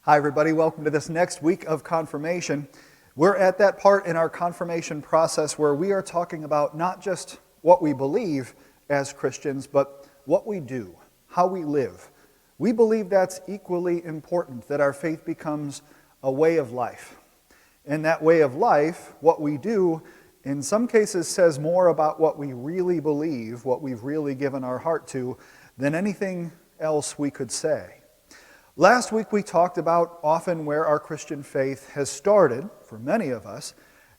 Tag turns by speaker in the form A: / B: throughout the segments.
A: Hi, everybody. Welcome to this next week of confirmation. We're at that part in our confirmation process where we are talking about not just what we believe as Christians, but what we do, how we live. We believe that's equally important, that our faith becomes a way of life. And that way of life, what we do, in some cases says more about what we really believe, what we've really given our heart to, than anything else we could say. Last week we talked about often where our Christian faith has started, for many of us,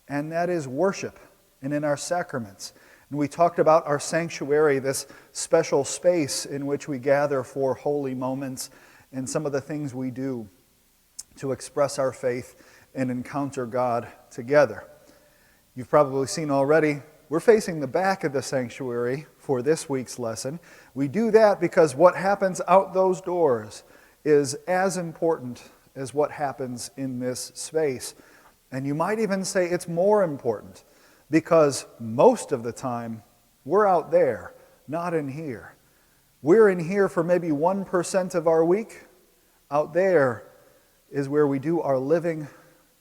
A: and that is worship and in our sacraments. And we talked about our sanctuary, this special space in which we gather for holy moments and some of the things we do to express our faith and encounter God together. You've probably seen already, we're facing the back of the sanctuary for this week's lesson. We do that because what happens out those doors is as important as what happens in this space. And you might even say it's more important because most of the time we're out there, not in here. We're in here for maybe 1% of our week. Out there is where we do our living,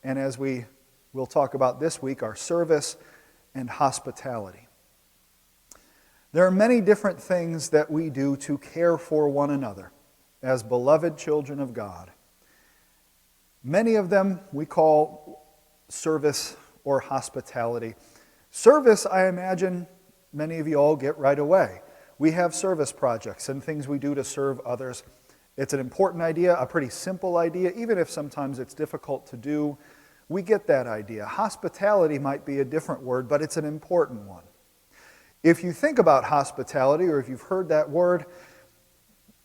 A: and as we'll talk about this week, our service and hospitality. There are many different things that we do to care for one another as beloved children of God. Many of them we call service or hospitality. Service, I imagine, many of you all get right away. We have service projects and things we do to serve others. It's an important idea, a pretty simple idea, even if sometimes it's difficult to do. We get that idea. Hospitality might be a different word, but it's an important one. If you think about hospitality, or if you've heard that word,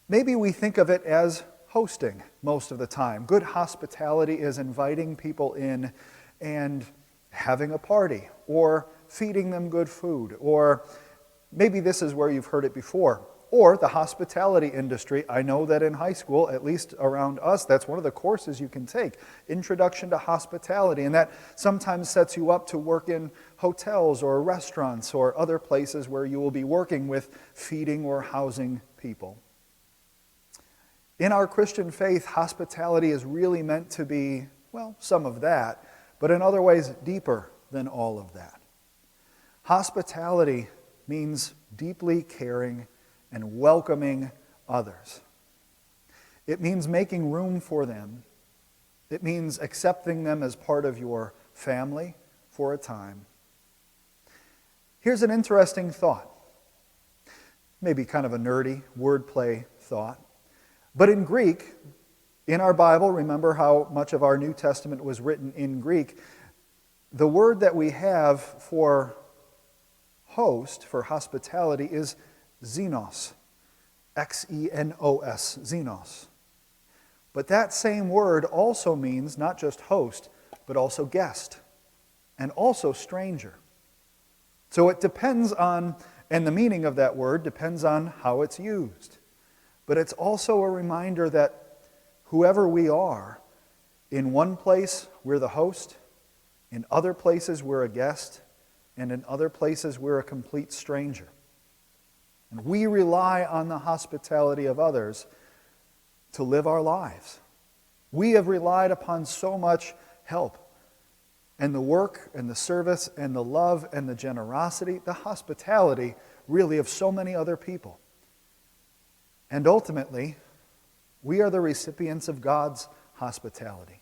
A: maybe we think of it as hosting most of the time. Good hospitality is inviting people in and having a party, or feeding them good food, or maybe this is where you've heard it before. Or the hospitality industry. I know that in high school, at least around us, that's one of the courses you can take, Introduction to Hospitality, and that sometimes sets you up to work in hotels or restaurants or other places where you will be working with feeding or housing people. In our Christian faith, hospitality is really meant to be, well, some of that, but in other ways deeper than all of that. Hospitality means deeply caring and welcoming others. It means making room for them. It means accepting them as part of your family for a time. Here's an interesting thought. Maybe kind of a nerdy wordplay thought. But in Greek, in our Bible, remember how much of our New Testament was written in Greek, the word that we have for host, for hospitality, is xenos, X-E-N-O-S, xenos. But that same word also means not just host, but also guest, and also stranger. So it depends on, and the meaning of that word depends on how it's used. But it's also a reminder that whoever we are, in one place we're the host, in other places we're a guest, and in other places we're a complete stranger. And we rely on the hospitality of others to live our lives. We have relied upon so much help, and the work and the service and the love and the generosity, the hospitality really of so many other people. And ultimately, we are the recipients of God's hospitality.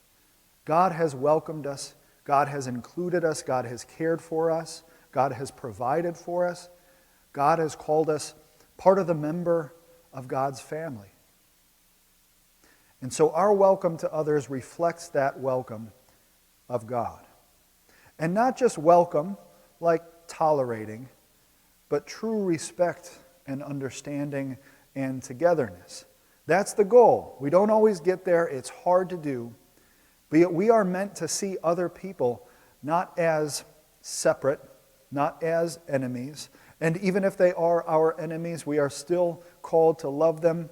A: God has welcomed us. God has included us. God has cared for us. God has provided for us. God has called us part of the member of God's family. And so our welcome to others reflects that welcome of God. And not just welcome, like tolerating, but true respect and understanding and togetherness. That's the goal. We don't always get there. It's hard to do. But yet we are meant to see other people not as separate, not as enemies. And even if they are our enemies, we are still called to love them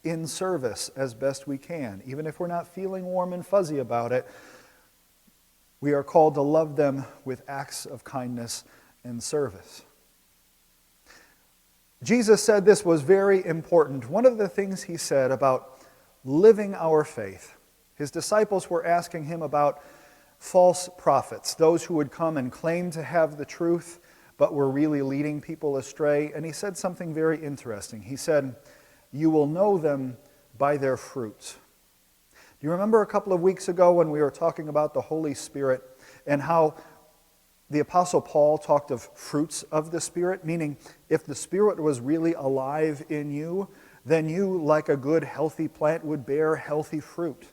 A: in service as best we can. Even if we're not feeling warm and fuzzy about it, we are called to love them with acts of kindness and service. Jesus said this was very important. One of the things he said about living our faith His disciples were asking him about false prophets, those who would come and claim to have the truth, but were really leading people astray. And he said something very interesting. He said, "You will know them by their fruits." Do you remember a couple of weeks ago when we were talking about the Holy Spirit and how the Apostle Paul talked of fruits of the Spirit, meaning if the Spirit was really alive in you, then you, like a good, healthy plant, would bear healthy fruit.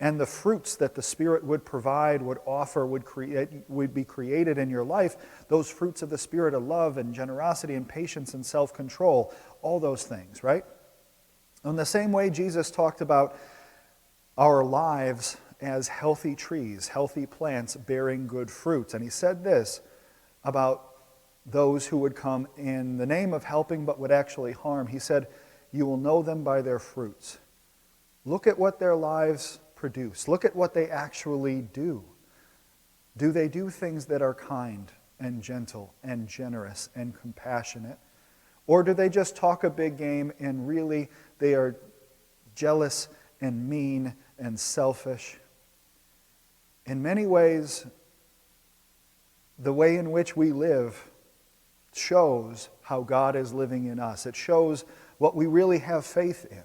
A: And the fruits that the Spirit would provide, would offer, would be created in your life, those fruits of the Spirit of love and generosity and patience and self-control, all those things, right? In the same way, Jesus talked about our lives as healthy trees, healthy plants bearing good fruits. And he said this about those who would come in the name of helping but would actually harm. He said, "You will know them by their fruits." Look at what their lives produce. Look at what they actually do. Do they do things that are kind and gentle and generous and compassionate? Or do they just talk a big game and really they are jealous and mean and selfish? In many ways, the way in which we live shows how God is living in us. It shows what we really have faith in.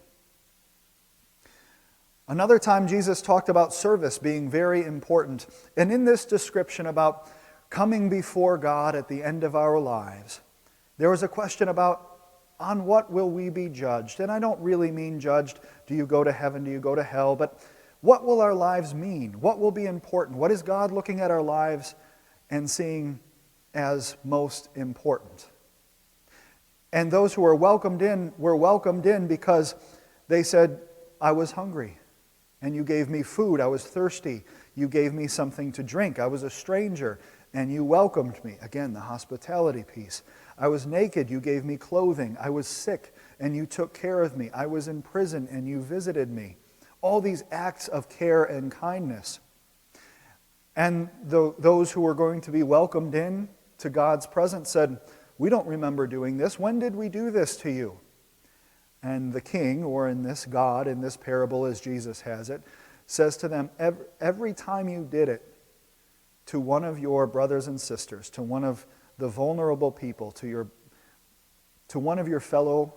A: Another time, Jesus talked about service being very important. And in this description about coming before God at the end of our lives, there was a question about on what will we be judged? And I don't really mean judged, do you go to heaven, do you go to hell? But what will our lives mean? What will be important? What is God looking at our lives and seeing as most important? And those who were welcomed in because they said, "I was hungry, and you gave me food. I was thirsty. You gave me something to drink. I was a stranger, and you welcomed me." Again, the hospitality piece. "I was naked. You gave me clothing. I was sick, and you took care of me. I was in prison, and you visited me." All these acts of care and kindness. And those who were going to be welcomed in to God's presence said, "We don't remember doing this. When did we do this to you?" And the king, or in this God, in this parable as Jesus has it, says to them, every time you did it to one of your brothers and sisters, to one of the vulnerable people, to one of your fellow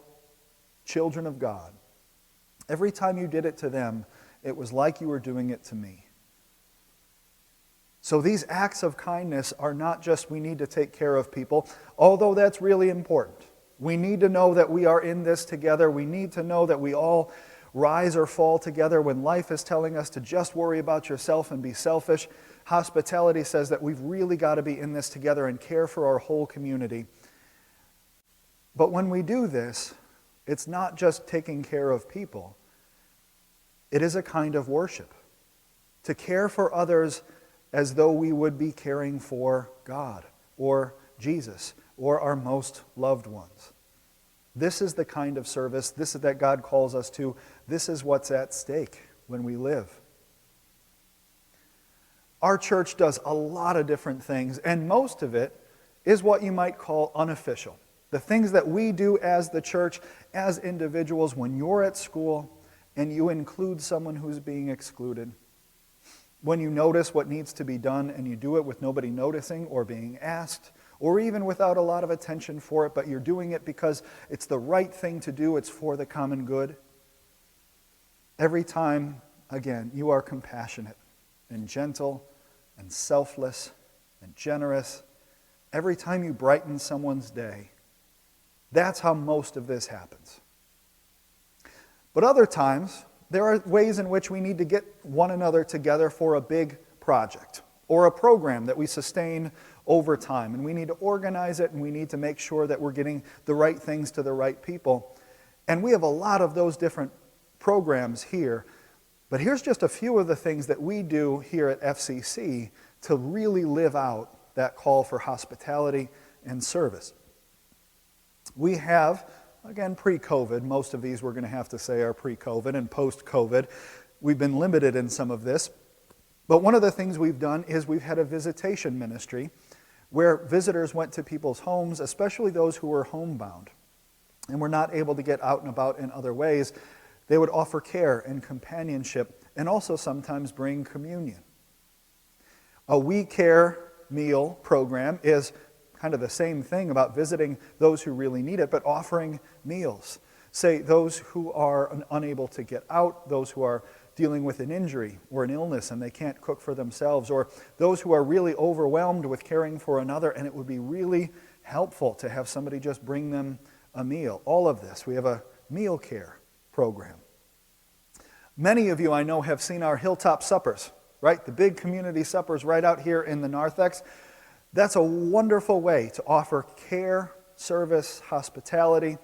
A: children of God, every time you did it to them, it was like you were doing it to me. So these acts of kindness are not just we need to take care of people, although that's really important. We need to know that we are in this together. We need to know that we all rise or fall together when life is telling us to just worry about yourself and be selfish. Hospitality says that we've really got to be in this together and care for our whole community. But when we do this, it's not just taking care of people. It is a kind of worship. To care for others as though we would be caring for God or Jesus or our most loved ones. This is the kind of service, this is that God calls us to. This is what's at stake when we live. Our church does a lot of different things, and most of it is what you might call unofficial. The things that we do as the church, as individuals, when you're at school and you include someone who's being excluded. When you notice what needs to be done and you do it with nobody noticing or being asked, or even without a lot of attention for it, but you're doing it because it's the right thing to do, it's for the common good. Every time, again, you are compassionate and gentle and selfless and generous. Every time you brighten someone's day, that's how most of this happens. But other times, there are ways in which we need to get one another together for a big project or a program that we sustain over time. And we need to organize it, and we need to make sure that we're getting the right things to the right people. And we have a lot of those different programs here. But here's just a few of the things that we do here at FCC to really live out that call for hospitality and service. We have, again, pre-COVID, most of these we're going to have to say are pre-COVID and post-COVID. We've been limited in some of this. But one of the things we've done is we've had a visitation ministry where visitors went to people's homes, especially those who were homebound and were not able to get out and about in other ways. They would offer care and companionship and also sometimes bring communion. A We Care meal program is kind of the same thing about visiting those who really need it, but offering meals. Say those who are unable to get out, those who are dealing with an injury or an illness and they can't cook for themselves, or those who are really overwhelmed with caring for another, and it would be really helpful to have somebody just bring them a meal. All of this. We have a meal care program. Many of you I know have seen our Hilltop Suppers, right? The big community suppers right out here in the narthex. That's a wonderful way to offer care, service, hospitality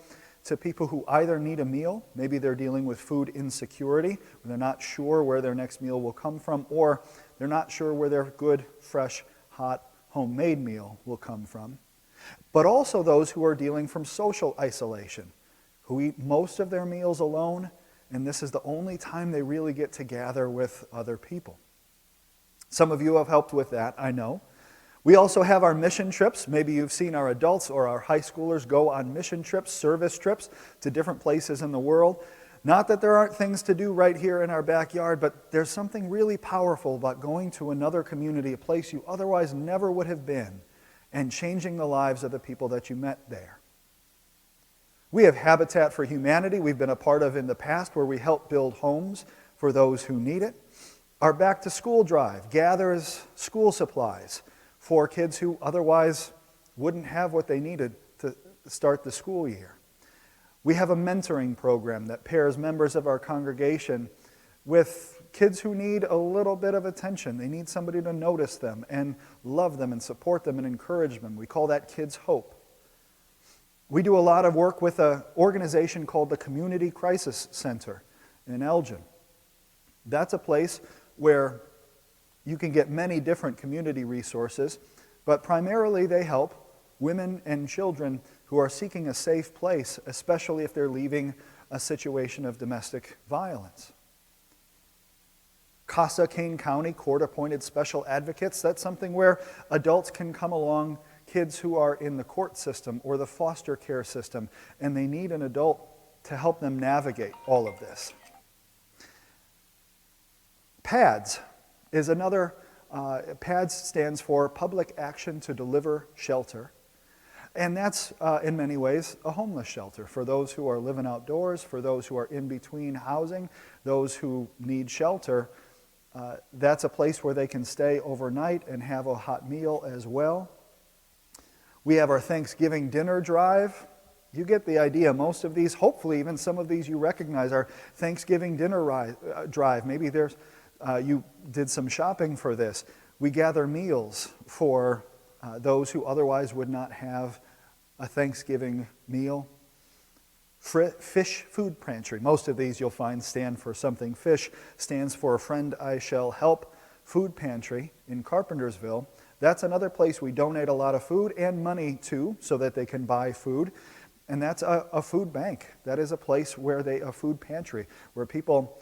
A: to people who either need a meal, maybe they're dealing with food insecurity, or they're not sure where their next meal will come from, or they're not sure where their good, fresh, hot, homemade meal will come from. But also those who are dealing from social isolation, who eat most of their meals alone, and this is the only time they really get to gather with other people. Some of you have helped with that, I know. We also have our mission trips. Maybe you've seen our adults or our high schoolers go on mission trips, service trips to different places in the world. Not that there aren't things to do right here in our backyard, but there's something really powerful about going to another community, a place you otherwise never would have been, and changing the lives of the people that you met there. We have Habitat for Humanity we've been a part of in the past, where we help build homes for those who need it. Our Back to School drive gathers school supplies for kids who otherwise wouldn't have what they needed to start the school year. We have a mentoring program that pairs members of our congregation with kids who need a little bit of attention. They need somebody to notice them and love them and support them and encourage them. We call that Kids Hope. We do a lot of work with an organization called the Community Crisis Center in Elgin. That's a place where you can get many different community resources, but primarily they help women and children who are seeking a safe place, especially if they're leaving a situation of domestic violence. CASA Kane County Court-Appointed Special Advocates, that's something where adults can come along, kids who are in the court system or the foster care system, and they need an adult to help them navigate all of this. PADS is another, PADS stands for Public Action to Deliver Shelter. And that's, in many ways, a homeless shelter for those who are living outdoors, for those who are in between housing, those who need shelter. That's a place where they can stay overnight and have a hot meal as well. We have our Thanksgiving dinner drive. You get the idea. Most of these, hopefully even some of these you recognize, our Thanksgiving dinner drive. Maybe there's you did some shopping for this. We gather meals for those who otherwise would not have a Thanksgiving meal. Fish Food Pantry. Most of these you'll find stand for something. Fish stands for A Friend I Shall Help Food Pantry in Carpentersville. That's another place we donate a lot of food and money to so that they can buy food. And that's a food bank. That is a place where a food pantry, where people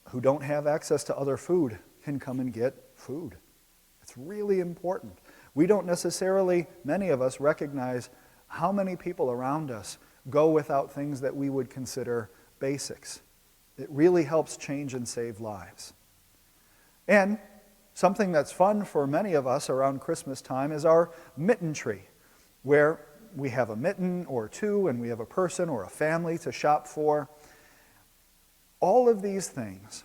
A: who don't have access to other food can come and get food. It's really important. We don't necessarily, many of us, recognize how many people around us go without things that we would consider basics. It really helps change and save lives. And something that's fun for many of us around Christmas time is our mitten tree, where we have a mitten or two and we have a person or a family to shop for. All of these things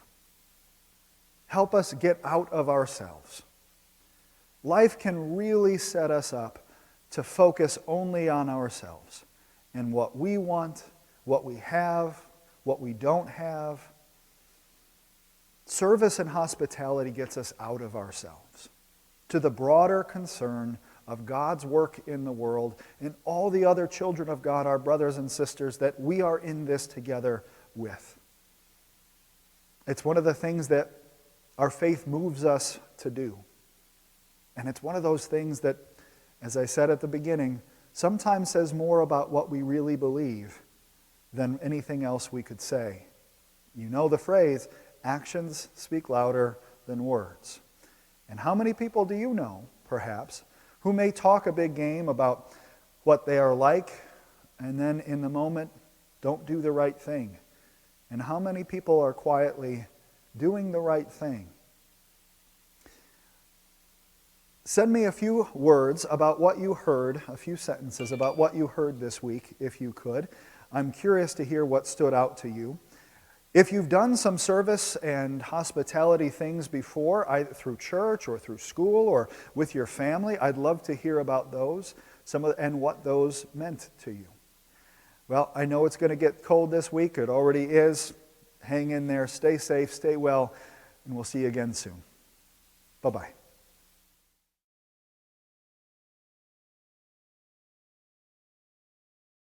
A: help us get out of ourselves. Life can really set us up to focus only on ourselves and what we want, what we have, what we don't have. Service and hospitality gets us out of ourselves to the broader concern of God's work in the world and all the other children of God, our brothers and sisters, that we are in this together with. It's one of the things that our faith moves us to do. And it's one of those things that, as I said at the beginning, sometimes says more about what we really believe than anything else we could say. You know the phrase, actions speak louder than words. And how many people do you know, perhaps, who may talk a big game about what they are like, and then in the moment don't do the right thing? And how many people are quietly doing the right thing. Send me a few words about what you heard, a few sentences about what you heard this week, if you could. I'm curious to hear what stood out to you. If you've done some service and hospitality things before, either through church or through school or with your family, I'd love to hear about those and what those meant to you. Well, I know it's going to get cold this week. It already is. Hang in there. Stay safe. Stay well. And we'll see you again soon. Bye-bye.